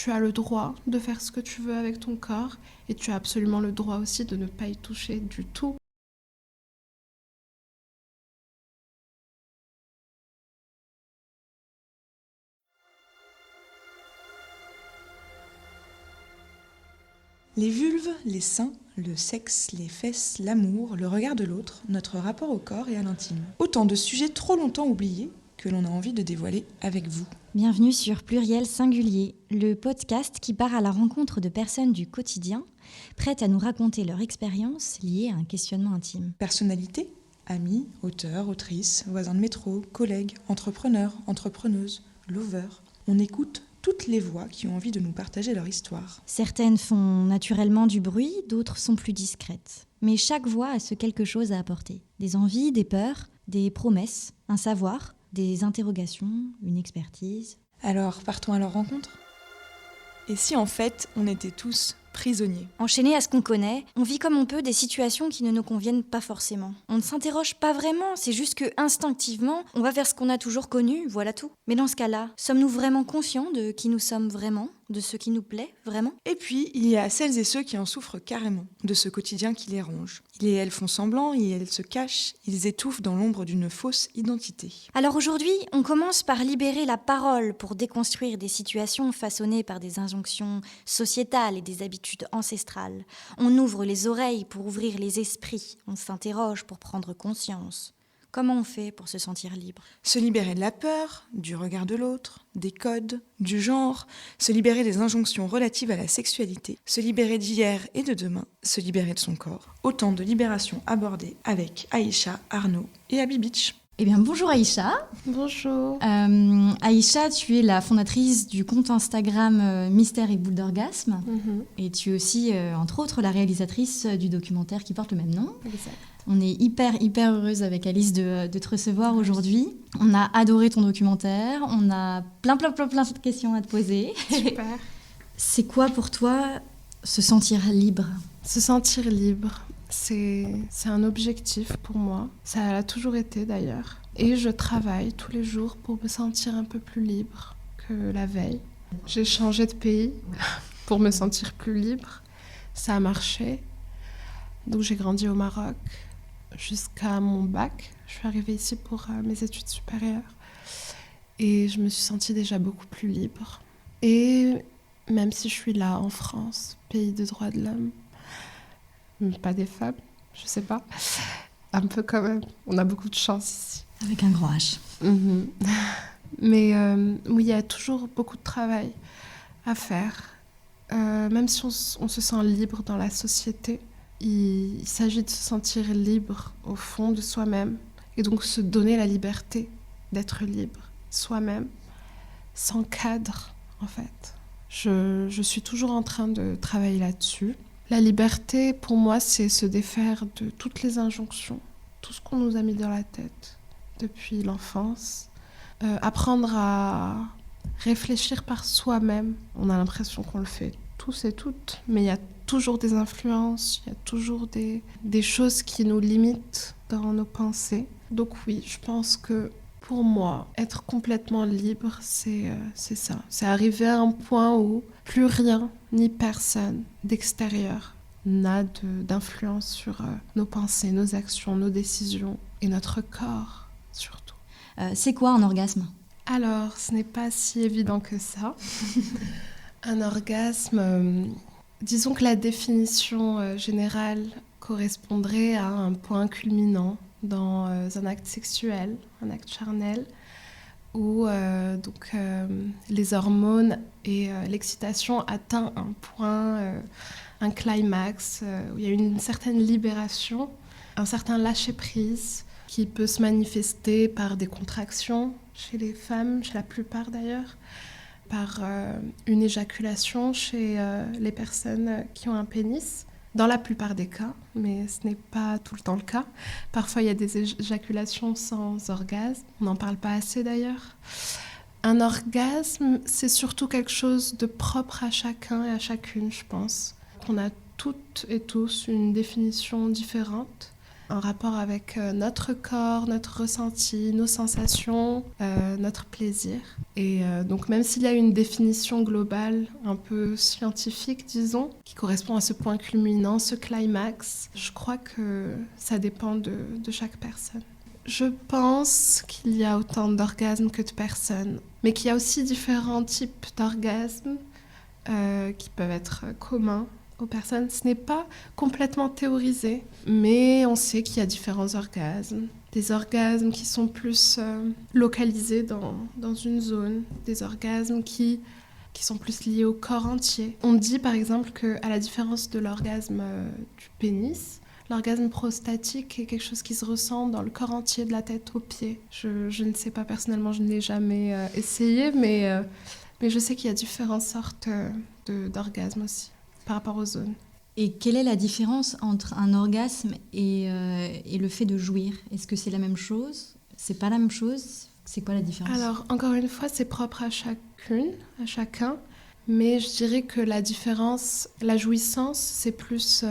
tu as le droit de faire ce que tu veux avec ton corps et tu as absolument le droit aussi de ne pas y toucher du tout. Les vulves, les seins, le sexe, les fesses, l'amour, le regard de l'autre, notre rapport au corps et à l'intime. Autant de sujets trop longtemps oubliés que l'on a envie de dévoiler avec vous. Bienvenue sur Pluriel Singulier, le podcast qui part à la rencontre de personnes du quotidien, prêtes à nous raconter leur expérience liée à un questionnement intime. Personnalités, amis, auteurs, autrices, voisins de métro, collègues, entrepreneurs, entrepreneuses, lovers. On écoute toutes les voix qui ont envie de nous partager leur histoire. Certaines font naturellement du bruit, d'autres sont plus discrètes. Mais chaque voix a ce quelque chose à apporter. Des envies, des peurs, des promesses, un savoir, des interrogations, une expertise. Alors, partons à leur rencontre ? Et si en fait, on était tous prisonniers ? Enchaînés à ce qu'on connaît, on vit comme on peut des situations qui ne nous conviennent pas forcément. On ne s'interroge pas vraiment, c'est juste que instinctivement, on va vers ce qu'on a toujours connu, voilà tout. Mais dans ce cas-là, sommes-nous vraiment conscients de qui nous sommes vraiment, de ce qui nous plaît vraiment ? Et puis, il y a celles et ceux qui en souffrent carrément, de ce quotidien qui les ronge. Ils et elles font semblant, et elles se cachent, ils étouffent dans l'ombre d'une fausse identité. Alors aujourd'hui, on commence par libérer la parole pour déconstruire des situations façonnées par des injonctions sociétales et des habitudes ancestrales. On ouvre les oreilles pour ouvrir les esprits, on s'interroge pour prendre conscience. Comment on fait pour se sentir libre ? Se libérer de la peur, du regard de l'autre, des codes, du genre, se libérer des injonctions relatives à la sexualité, se libérer d'hier et de demain, se libérer de son corps. Autant de libérations abordées avec Aïcha, Arnaud et Abby Beach. Eh bien, bonjour Aïcha. Bonjour. Aïcha, tu es la fondatrice du compte Instagram Mystère et Boule d'Orgasme. Et tu es aussi, entre autres, la réalisatrice du documentaire qui porte le même nom. Exact. On est hyper heureuse avec Alice de te recevoir aujourd'hui. On a adoré ton documentaire. On a plein de questions à te poser. Super. C'est quoi pour toi se sentir libre ? Se sentir libre, c'est un objectif pour moi. Ça l'a toujours été d'ailleurs. Et je travaille tous les jours pour me sentir un peu plus libre que la veille. J'ai changé de pays pour me sentir plus libre. Ça a marché. Donc j'ai grandi au Maroc jusqu'à mon bac. Je suis arrivée ici pour mes études supérieures. Et je me suis sentie déjà beaucoup plus libre. Et même si je suis là en France, pays de droits de l'homme, pas des femmes, je sais pas, un peu quand même. On a beaucoup de chance ici. Avec un grand H. Mais oui, il y a toujours beaucoup de travail à faire. Même si on se sent libre dans la société, il s'agit de se sentir libre au fond de soi-même et donc se donner la liberté d'être libre soi-même, sans cadre en fait. Je suis toujours en train de travailler là-dessus. La liberté, pour moi, c'est se défaire de toutes les injonctions, tout ce qu'on nous a mis dans la tête depuis l'enfance. Apprendre à réfléchir par soi-même. On a l'impression qu'on le fait tous et toutes, mais il y a toujours des influences, il y a toujours des choses qui nous limitent dans nos pensées. Donc oui, je pense que pour moi, être complètement libre, c'est ça. C'est arriver à un point où plus rien ni personne d'extérieur n'a d'influence sur nos pensées, nos actions, nos décisions et notre corps surtout. C'est quoi un orgasme ? Alors, ce n'est pas si évident que ça. Un orgasme, disons que la définition générale correspondrait à un point culminant dans un acte sexuel, un acte charnel, où les hormones et l'excitation atteint un point, un climax, où il y a une certaine libération, un certain lâcher-prise qui peut se manifester par des contractions chez les femmes, chez la plupart d'ailleurs, par une éjaculation chez les personnes qui ont un pénis, dans la plupart des cas, mais ce n'est pas tout le temps le cas. Parfois, il y a des éjaculations sans orgasme, on n'en parle pas assez d'ailleurs. Un orgasme, c'est surtout quelque chose de propre à chacun et à chacune, je pense. On a toutes et tous une définition différente. un rapport avec notre corps, notre ressenti, nos sensations, notre plaisir. Et donc même s'il y a une définition globale, un peu scientifique, disons, qui correspond à ce point culminant, ce climax, je crois que ça dépend de chaque personne. Je pense qu'il y a autant d'orgasmes que de personnes, mais qu'il y a aussi différents types d'orgasmes qui peuvent être communs aux personnes. Ce n'est pas complètement théorisé, mais on sait qu'il y a différents orgasmes. Des orgasmes qui sont plus localisés dans une zone, des orgasmes qui sont plus liés au corps entier. On dit par exemple qu'à la différence de l'orgasme du pénis, l'orgasme prostatique est quelque chose qui se ressent dans le corps entier, de la tête aux pieds. Je ne sais pas personnellement, je ne l'ai jamais essayé, mais je sais qu'il y a différentes sortes d'orgasmes aussi, par rapport aux zones. Et quelle est la différence entre un orgasme et le fait de jouir ? Est-ce que c'est la même chose ? C'est pas la même chose ? C'est quoi la différence ? Alors, encore une fois, c'est propre à chacune, à chacun. Mais je dirais que la différence, la jouissance, c'est plus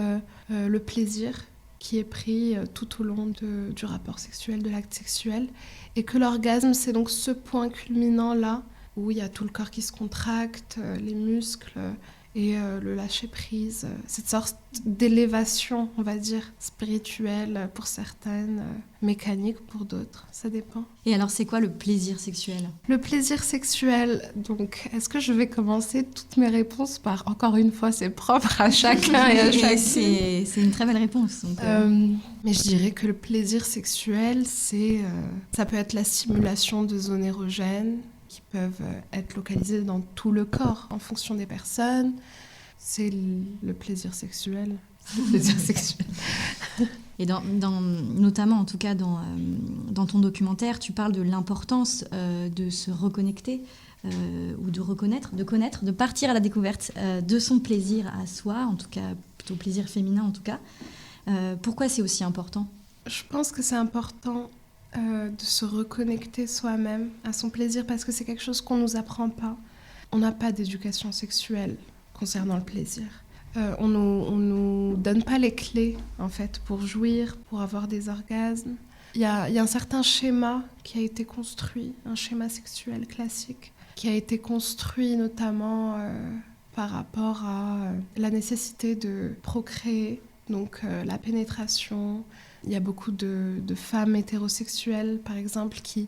le plaisir qui est pris tout au long du rapport sexuel, de l'acte sexuel. Et que l'orgasme, c'est donc ce point culminant-là, où il y a tout le corps qui se contracte, les muscles et le lâcher-prise. Cette sorte d'élévation, on va dire, spirituelle pour certaines, mécanique pour d'autres, ça dépend. Et alors, c'est quoi le plaisir sexuel ? Le plaisir sexuel, donc, est-ce que je vais commencer toutes mes réponses par, encore une fois, c'est propre à chacun et à chacune. C'est une très belle réponse. Donc, mais je dirais que le plaisir sexuel, ça peut être la stimulation de zones érogènes qui peuvent être localisées dans tout le corps en fonction des personnes. C'est le plaisir sexuel. Le plaisir sexuel. Et notamment, en tout cas, dans ton documentaire, tu parles de l'importance de se reconnecter ou de reconnaître, de connaître, de partir à la découverte de son plaisir à soi, en tout cas, plutôt plaisir féminin en tout cas. Pourquoi c'est aussi important ? Je pense que c'est important de se reconnecter soi-même à son plaisir parce que c'est quelque chose qu'on ne nous apprend pas. On n'a pas d'éducation sexuelle concernant le plaisir. On nous donne pas les clés en fait pour jouir, pour avoir des orgasmes. Il y a un certain schéma qui a été construit, un schéma sexuel classique, qui a été construit notamment par rapport à la nécessité de procréer, donc la pénétration. Il y a beaucoup de femmes hétérosexuelles, par exemple, qui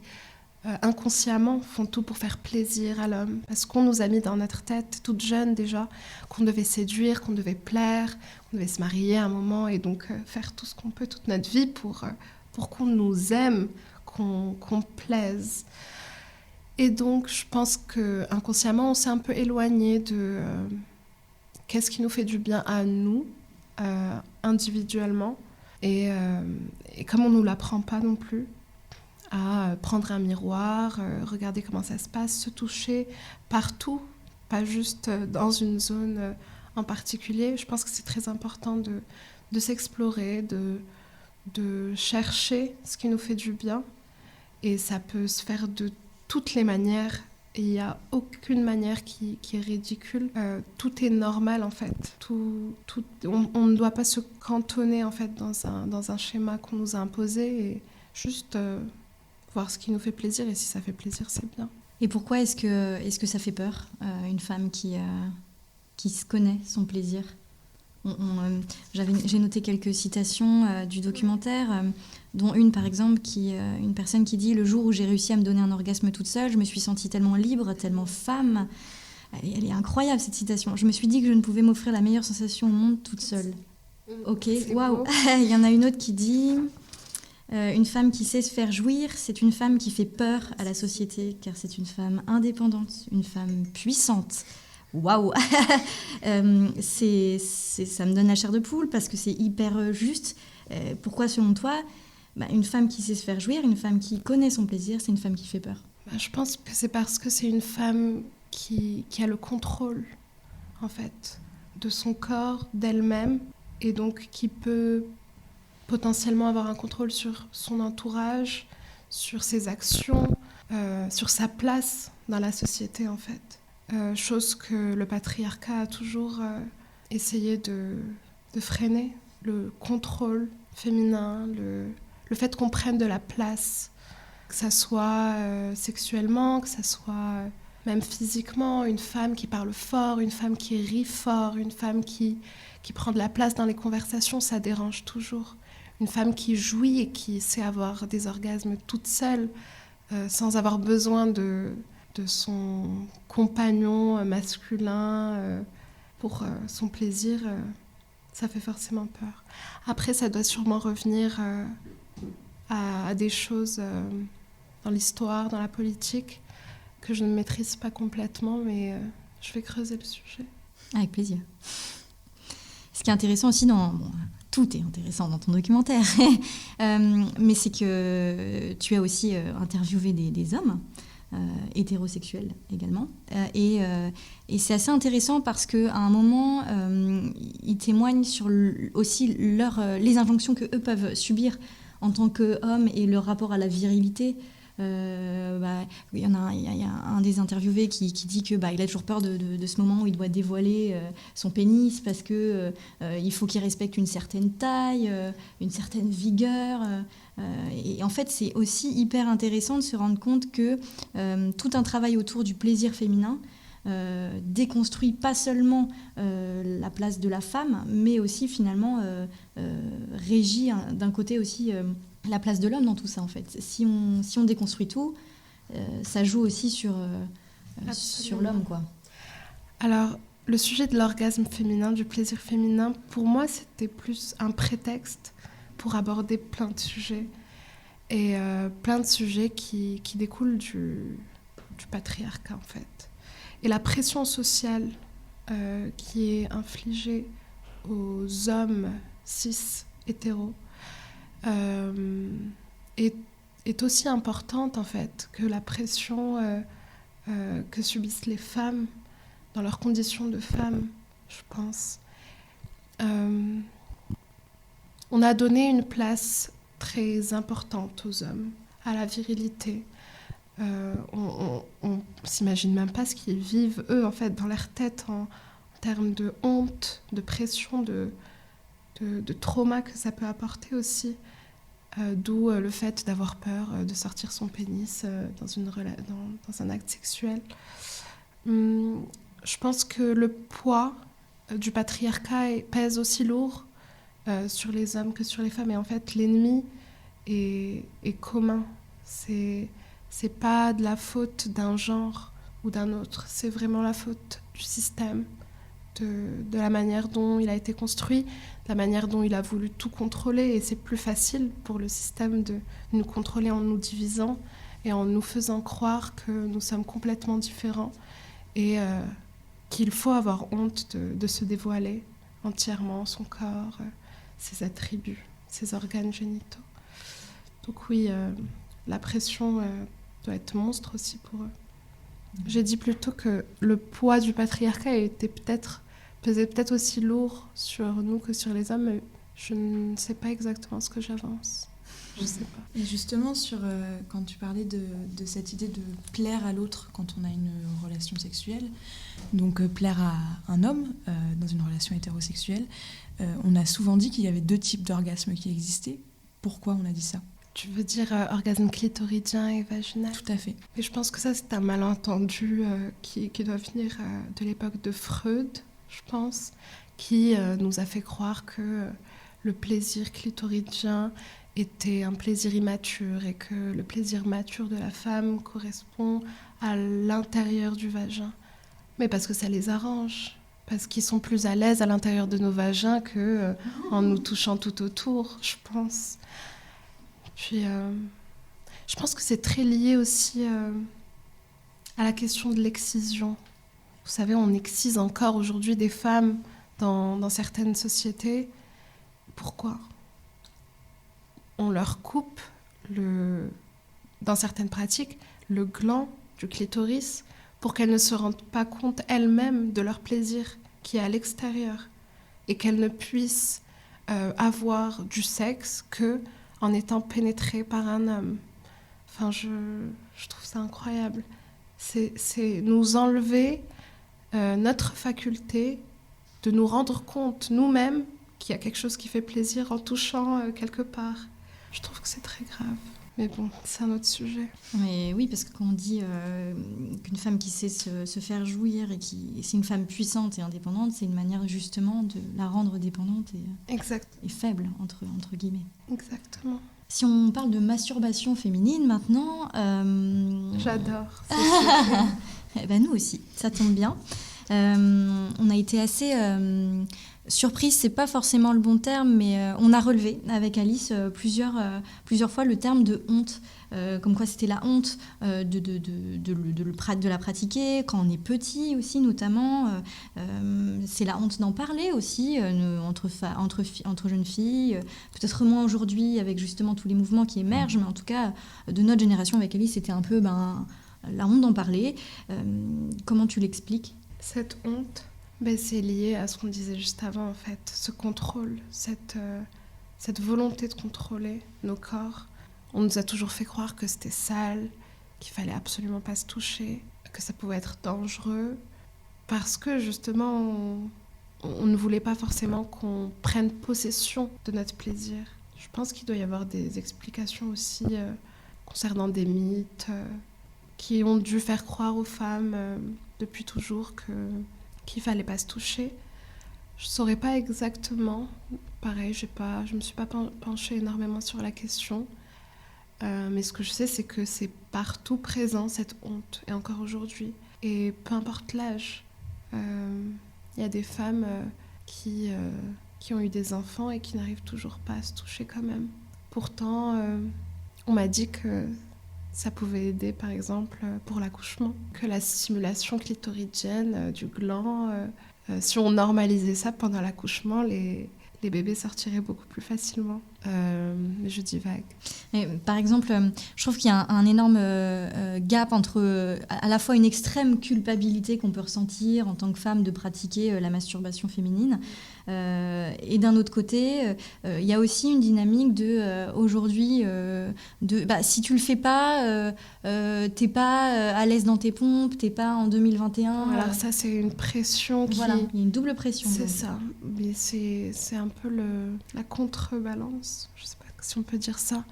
inconsciemment font tout pour faire plaisir à l'homme. Parce qu'on nous a mis dans notre tête, toute jeune déjà, qu'on devait séduire, qu'on devait plaire, qu'on devait se marier à un moment et donc faire tout ce qu'on peut toute notre vie pour qu'on nous aime, qu'on plaise. Et donc, je pense qu'inconsciemment, on s'est un peu éloigné de qu'est-ce qui nous fait du bien à nous, individuellement. Et comme on ne nous l'apprend pas non plus, à prendre un miroir, regarder comment ça se passe, se toucher partout, pas juste dans une zone en particulier. Je pense que c'est très important de s'explorer, de chercher ce qui nous fait du bien. Et ça peut se faire de toutes les manières. Et il n'y a aucune manière qui est ridicule. Tout est normal, en fait. On ne doit pas se cantonner, en fait, dans un schéma qu'on nous a imposé et juste voir ce qui nous fait plaisir. Et si ça fait plaisir, c'est bien. Et pourquoi est-ce que ça fait peur, une femme qui se connaît son plaisir ? J'ai noté quelques citations du documentaire, dont une par exemple, une personne qui dit « Le jour où j'ai réussi à me donner un orgasme toute seule, je me suis sentie tellement libre, tellement femme. » Elle est incroyable cette citation. « Je me suis dit que je ne pouvais m'offrir la meilleure sensation au monde toute seule. » Ok, waouh. Il y en a une autre qui dit « Une femme qui sait se faire jouir, c'est une femme qui fait peur à la société, car c'est une femme indépendante, une femme puissante. » Waouh. Ça me donne la chair de poule parce que c'est hyper juste. Pourquoi, selon toi, une femme qui sait se faire jouir, une femme qui connaît son plaisir, c'est une femme qui fait peur ? Je pense que c'est parce que c'est une femme qui a le contrôle, en fait, de son corps, d'elle-même, et donc qui peut potentiellement avoir un contrôle sur son entourage, sur ses actions, sur sa place dans la société, en fait. Chose que le patriarcat a toujours essayé de freiner, le contrôle féminin, le fait qu'on prenne de la place, que ça soit sexuellement, que ça soit même physiquement, une femme qui parle fort, une femme qui rit fort, une femme qui prend de la place dans les conversations, ça dérange toujours. Une femme qui jouit et qui sait avoir des orgasmes toute seule, sans avoir besoin de son compagnon masculin pour son plaisir, ça fait forcément peur. Après, ça doit sûrement revenir à des choses dans l'histoire, dans la politique, que je ne maîtrise pas complètement, mais je vais creuser le sujet. Avec plaisir. Ce qui est intéressant aussi tout est intéressant dans ton documentaire, mais c'est que tu as aussi interviewé des hommes, hétérosexuels également, et c'est assez intéressant parce qu'à un moment, ils témoignent sur aussi les injonctions qu'eux peuvent subir en tant qu'hommes et leur rapport à la virilité. Il y a un des interviewés qui dit que il a toujours peur de ce moment où il doit dévoiler son pénis parce que il faut qu'il respecte une certaine taille, une certaine vigueur, et en fait c'est aussi hyper intéressant de se rendre compte que tout un travail autour du plaisir féminin déconstruit pas seulement la place de la femme, mais aussi finalement régit d'un côté aussi la place de l'homme dans tout ça, en fait. Si on déconstruit tout, ça joue aussi sur l'homme, quoi. Alors, le sujet de l'orgasme féminin, du plaisir féminin, pour moi, c'était plus un prétexte pour aborder plein de sujets. Et plein de sujets qui découlent du patriarcat, en fait. Et la pression sociale qui est infligée aux hommes cis hétéros est aussi importante en fait que la pression que subissent les femmes dans leurs conditions de femmes, je pense. On a donné une place très importante aux hommes, à la virilité. On s'imagine même pas ce qu'ils vivent eux en fait dans leur tête en termes de honte, de pression, de trauma que ça peut apporter aussi. D'où le fait d'avoir peur de sortir son pénis dans un acte sexuel. Je pense que le poids du patriarcat pèse aussi lourd sur les hommes que sur les femmes. Et en fait, l'ennemi est commun. C'est pas de la faute d'un genre ou d'un autre. C'est vraiment la faute du système, de la manière dont il a été construit, de la manière dont il a voulu tout contrôler. Et c'est plus facile pour le système de nous contrôler en nous divisant et en nous faisant croire que nous sommes complètement différents et qu'il faut avoir honte de se dévoiler entièrement, son corps, ses attributs, ses organes génitaux. Donc oui, la pression doit être monstre aussi pour eux. J'ai dit plutôt que le poids du patriarcat pesait peut-être aussi lourd sur nous que sur les hommes, mais je ne sais pas exactement ce que j'avance. Je sais pas. Et justement, quand tu parlais de cette idée de plaire à l'autre quand on a une relation sexuelle, donc plaire à un homme dans une relation hétérosexuelle, on a souvent dit qu'il y avait 2 types d'orgasmes qui existaient. Pourquoi on a dit ça ? Tu veux dire orgasme clitoridien et vaginal ? Tout à fait. Et je pense que ça, c'est un malentendu qui doit venir de l'époque de Freud, je pense, qui nous a fait croire que le plaisir clitoridien était un plaisir immature et que le plaisir mature de la femme correspond à l'intérieur du vagin. Mais parce que ça les arrange, parce qu'ils sont plus à l'aise à l'intérieur de nos vagins qu'en nous touchant tout autour, je pense. Puis, je pense que c'est très lié aussi à la question de l'excision. Vous savez, on excise encore aujourd'hui des femmes dans certaines sociétés. Pourquoi ? On leur coupe, dans certaines pratiques, le gland du clitoris pour qu'elles ne se rendent pas compte elles-mêmes de leur plaisir qui est à l'extérieur et qu'elles ne puissent avoir du sexe qu'en étant pénétrées par un homme. Enfin, je trouve ça incroyable. C'est nous enlever notre faculté de nous rendre compte nous-mêmes qu'il y a quelque chose qui fait plaisir en touchant quelque part. Je trouve que c'est très grave. Mais bon, c'est un autre sujet. Mais oui, parce que quand on dit qu'une femme qui sait se faire jouir et qui c'est une femme puissante et indépendante, c'est une manière justement de la rendre dépendante et faible, entre guillemets. Exactement. Si on parle de masturbation féminine maintenant... J'adore. Eh ben, nous aussi, ça tombe bien. On a été assez... surprise, c'est pas forcément le bon terme, mais on a relevé avec Alice plusieurs fois le terme de honte, comme quoi c'était la honte de la pratiquer quand on est petit aussi, notamment. C'est la honte d'en parler aussi entre jeunes filles, peut-être moins aujourd'hui avec justement tous les mouvements qui émergent, mais en tout cas de notre génération avec Alice, c'était un peu la honte d'en parler. Comment tu l'expliques ? Cette honte, c'est lié à ce qu'on disait juste avant, en fait. Ce contrôle, cette volonté de contrôler nos corps. On nous a toujours fait croire que c'était sale, qu'il fallait absolument pas se toucher, que ça pouvait être dangereux, parce que justement, on ne voulait pas forcément qu'on prenne possession de notre plaisir. Je pense qu'il doit y avoir des explications aussi concernant des mythes qui ont dû faire croire aux femmes depuis toujours qu'il fallait pas se toucher. Je saurais pas exactement. Pareil, je me suis pas penchée énormément sur la question. Mais ce que je sais, c'est que c'est partout présent, cette honte, et encore aujourd'hui. Et peu importe l'âge, il y a des femmes qui ont eu des enfants et qui n'arrivent toujours pas à se toucher quand même. Pourtant, on m'a dit que ça pouvait aider, par exemple, pour l'accouchement, que la stimulation clitoridienne du gland, si on normalisait ça pendant l'accouchement, les bébés sortiraient beaucoup plus facilement. Mais je divague. Et, par exemple, je trouve qu'il y a un énorme gap entre à la fois une extrême culpabilité qu'on peut ressentir en tant que femme de pratiquer la masturbation féminine, et d'un autre côté, il y a aussi une dynamique de aujourd'hui, si tu le fais pas, t'es pas à l'aise dans tes pompes, t'es pas en 2021. Alors ça, c'est une pression qui... Voilà, il y a une double pression. C'est ça, mais c'est un peu la contrebalance, je sais pas si on peut dire ça,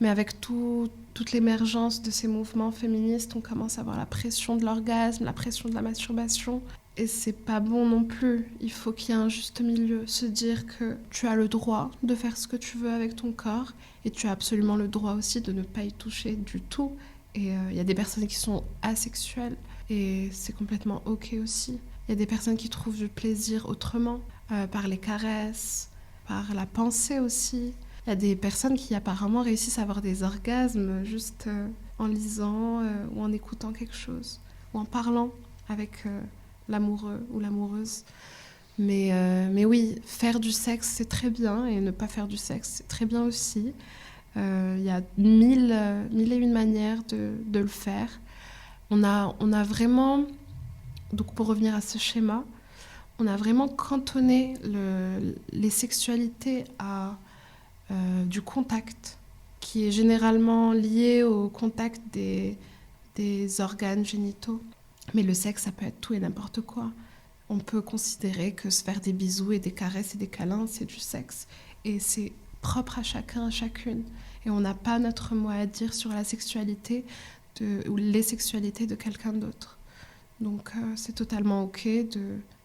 mais avec toute l'émergence de ces mouvements féministes, on commence à avoir la pression de l'orgasme, la pression de la masturbation. Et c'est pas bon non plus. Il faut qu'il y ait un juste milieu. Se dire que tu as le droit de faire ce que tu veux avec ton corps et tu as absolument le droit aussi de ne pas y toucher du tout. Et il y a des personnes qui sont asexuelles et c'est complètement OK aussi. Il y a des personnes qui trouvent du plaisir autrement, par les caresses, par la pensée aussi. Il y a des personnes qui apparemment réussissent à avoir des orgasmes juste en lisant ou en écoutant quelque chose ou en parlant avec... l'amoureux ou l'amoureuse. Mais oui, faire du sexe, c'est très bien, et ne pas faire du sexe, c'est très bien aussi. Il y a mille et une manières de le faire. On a vraiment, donc pour revenir à ce schéma, on a vraiment cantonné les sexualités à du contact, qui est généralement lié au contact des organes génitaux. Mais le sexe, ça peut être tout et n'importe quoi. On peut considérer que se faire des bisous et des caresses et des câlins, c'est du sexe. Et c'est propre à chacun, à chacune. Et on n'a pas notre mot à dire sur la sexualité ou les sexualités de quelqu'un d'autre. Donc c'est totalement OK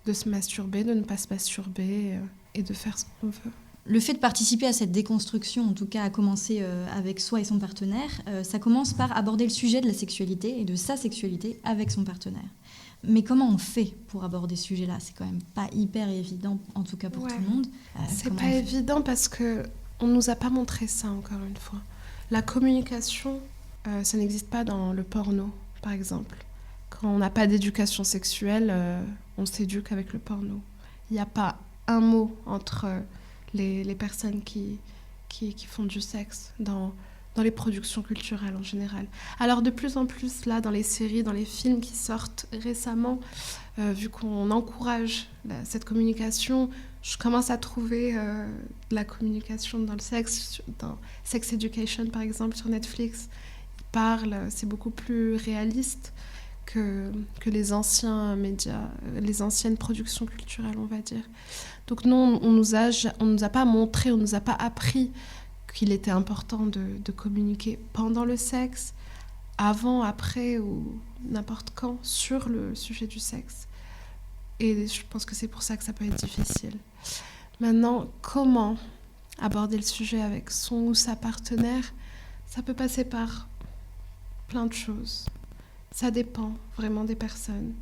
de se masturber, de ne pas se masturber et de faire ce qu'on veut. Le fait de participer à cette déconstruction, en tout cas à commencer avec soi et son partenaire, ça commence par aborder le sujet de la sexualité et de sa sexualité avec son partenaire. Mais comment on fait pour aborder ce sujet-là ? C'est quand même pas hyper évident, en tout cas pour tout le monde. C'est pas évident parce qu'on ne nous a pas montré ça, encore une fois. La communication, ça n'existe pas dans le porno, par exemple. Quand on n'a pas d'éducation sexuelle, on s'éduque avec le porno. Il n'y a pas un mot entre... les personnes qui font du sexe dans les productions culturelles en général. Alors de plus en plus, là, dans les séries, dans les films qui sortent récemment, vu qu'on encourage cette communication, je commence à trouver de la communication dans le sexe, dans Sex Education par exemple sur Netflix. Ils parlent, c'est beaucoup plus réaliste que les anciens médias, les anciennes productions culturelles, on va dire. Donc non, on nous a pas montré, on nous a pas appris qu'il était important de communiquer pendant le sexe, avant, après ou n'importe quand sur le sujet du sexe. Et je pense que c'est pour ça que ça peut être difficile. Maintenant, comment aborder le sujet avec son ou sa partenaire? Ça peut passer par plein de choses. Ça dépend vraiment des personnes.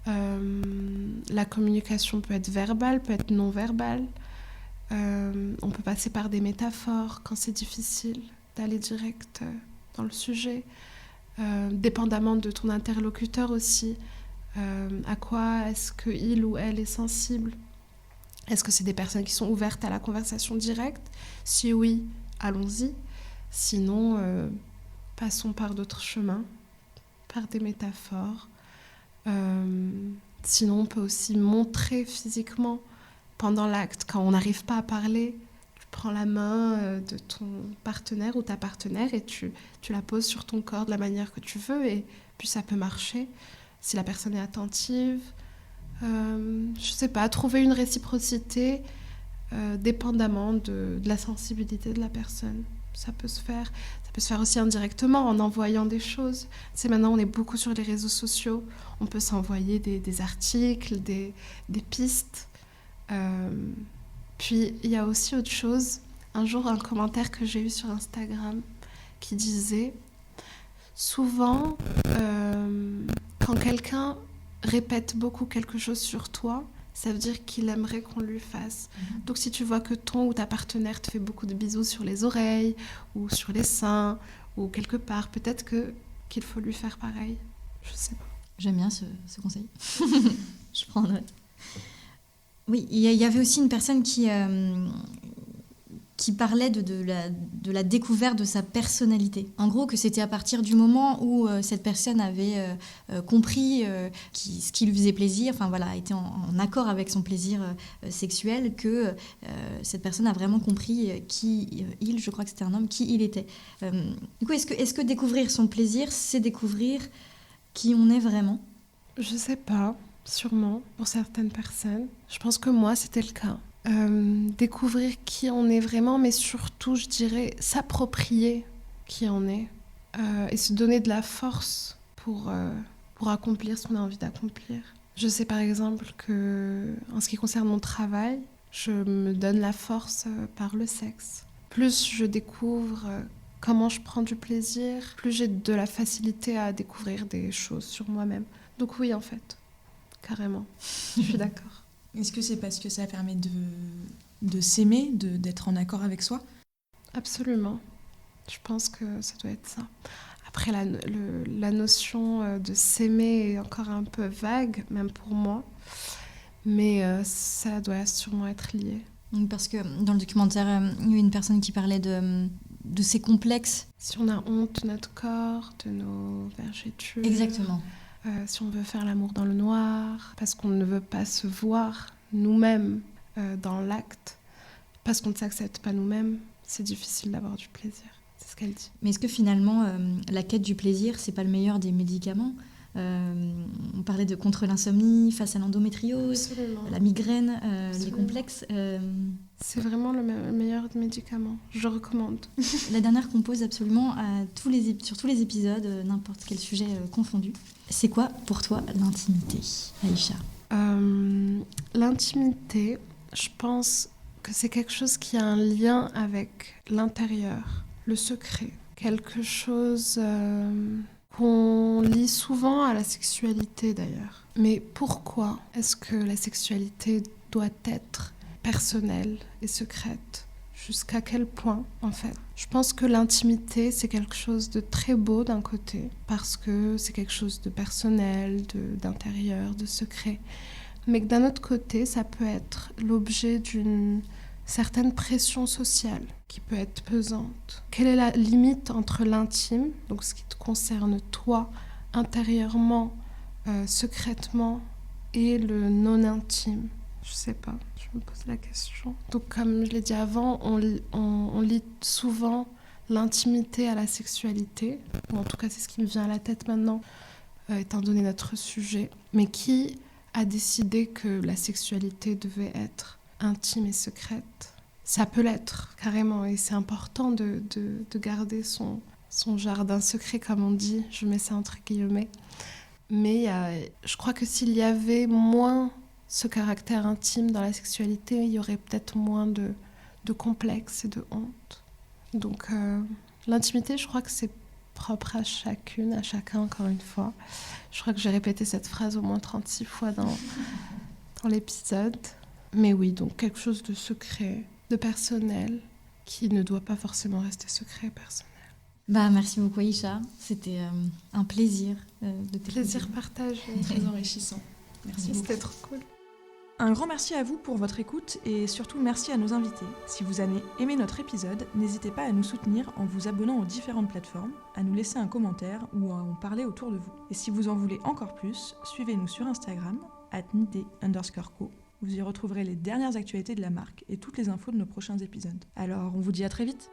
La communication peut être verbale, peut être non verbale. On peut passer par des métaphores quand c'est difficile d'aller direct dans le sujet. Dépendamment de ton interlocuteur aussi. À quoi est-ce qu'il ou elle est sensible? Est-ce que c'est des personnes qui sont ouvertes à la conversation directe? Si oui, allons-y. Sinon, passons par d'autres chemins, par des métaphores. Sinon, on peut aussi montrer physiquement pendant l'acte. Quand on n'arrive pas à parler, tu prends la main de ton partenaire ou ta partenaire et tu la poses sur ton corps de la manière que tu veux, et puis ça peut marcher. Si la personne est attentive, je sais pas, trouver une réciprocité dépendamment de la sensibilité de la personne. Ça peut se faire aussi indirectement en envoyant des choses. C'est maintenant, on est beaucoup sur les réseaux sociaux. On peut s'envoyer des articles, des pistes. Puis, il y a aussi autre chose. Un jour, un commentaire que j'ai eu sur Instagram qui disait « Souvent, quand quelqu'un répète beaucoup quelque chose sur toi, ça veut dire qu'il aimerait qu'on lui fasse. Donc si tu vois que ton ou ta partenaire te fait beaucoup de bisous sur les oreilles ou sur les seins ou quelque part, peut-être qu'il faut lui faire pareil. Je sais pas. » J'aime bien ce conseil. Je prends note. Oui, il y avait aussi une personne qui parlait de la découverte de sa personnalité. En gros, que c'était à partir du moment où cette personne avait compris ce qui lui faisait plaisir, enfin voilà, était en accord avec son plaisir sexuel, que cette personne a vraiment compris je crois que c'était un homme, qui il était. Du coup, est-ce que découvrir son plaisir, c'est découvrir qui on est vraiment? Je sais pas, sûrement, pour certaines personnes. Je pense que moi, c'était le cas. Découvrir qui on est vraiment, mais surtout, je dirais, s'approprier qui on est et se donner de la force pour accomplir ce qu'on a envie d'accomplir. Je sais par exemple que, en ce qui concerne mon travail, je me donne la force par le sexe. Plus je découvre comment je prends du plaisir, plus j'ai de la facilité à découvrir des choses sur moi-même. Donc oui, en fait, carrément, je suis d'accord. Est-ce que c'est parce que ça permet de s'aimer, d'être en accord avec soi? Absolument. Je pense que ça doit être ça. Après, la notion de s'aimer est encore un peu vague, même pour moi. Mais ça doit sûrement être lié. Parce que dans le documentaire, il y a une personne qui parlait de ses complexes. Si on a honte de notre corps, de nos vergetures. Exactement. Si on veut faire l'amour dans le noir, parce qu'on ne veut pas se voir nous-mêmes dans l'acte, parce qu'on ne s'accepte pas nous-mêmes, c'est difficile d'avoir du plaisir. C'est ce qu'elle dit. Mais est-ce que finalement, la quête du plaisir, c'est pas le meilleur des médicaments? On parlait de contre l'insomnie, face à l'endométriose, la migraine, les complexes. C'est vraiment le meilleur des médicaments. Je recommande. La dernière qu'on pose absolument sur tous les épisodes, n'importe quel sujet confondu. C'est quoi pour toi l'intimité, Aïcha? L'intimité, je pense que c'est quelque chose qui a un lien avec l'intérieur, le secret. Quelque chose qu'on lie souvent à la sexualité d'ailleurs. Mais pourquoi est-ce que la sexualité doit être personnelle et secrète? Jusqu'à quel point, en fait? Je pense que l'intimité, c'est quelque chose de très beau d'un côté, parce que c'est quelque chose de personnel, d'intérieur, de secret. Mais que d'un autre côté, ça peut être l'objet d'une certaine pression sociale qui peut être pesante. Quelle est la limite entre l'intime, donc ce qui te concerne toi, intérieurement, secrètement, et le non-intime? Je sais pas, je me pose la question. Donc comme je l'ai dit avant, on lie souvent l'intimité à la sexualité, ou en tout cas c'est ce qui me vient à la tête maintenant. étant donné notre sujet, mais qui a décidé que la sexualité devait être intime et secrète. Ça peut l'être, carrément, et c'est important de garder son jardin secret, comme on dit, je mets ça entre guillemets. Mais je crois que s'il y avait moins ce caractère intime dans la sexualité, il y aurait peut-être moins de complexes et de honte. Donc l'intimité, je crois que c'est propre à chacune, à chacun, encore une fois. Je crois que j'ai répété cette phrase au moins 36 fois dans l'épisode. Mais oui, donc quelque chose de secret, de personnel, qui ne doit pas forcément rester secret personnel. Merci beaucoup Aïcha, c'était un plaisir de t'écouter. Plaisir partagé. Très enrichissant. Merci beaucoup. C'était trop cool. Un grand merci à vous pour votre écoute et surtout merci à nos invités. Si vous avez aimé notre épisode, n'hésitez pas à nous soutenir en vous abonnant aux différentes plateformes, à nous laisser un commentaire ou à en parler autour de vous. Et si vous en voulez encore plus, suivez-nous sur Instagram, @nidé_co. Vous y retrouverez les dernières actualités de la marque et toutes les infos de nos prochains épisodes. Alors, on vous dit à très vite!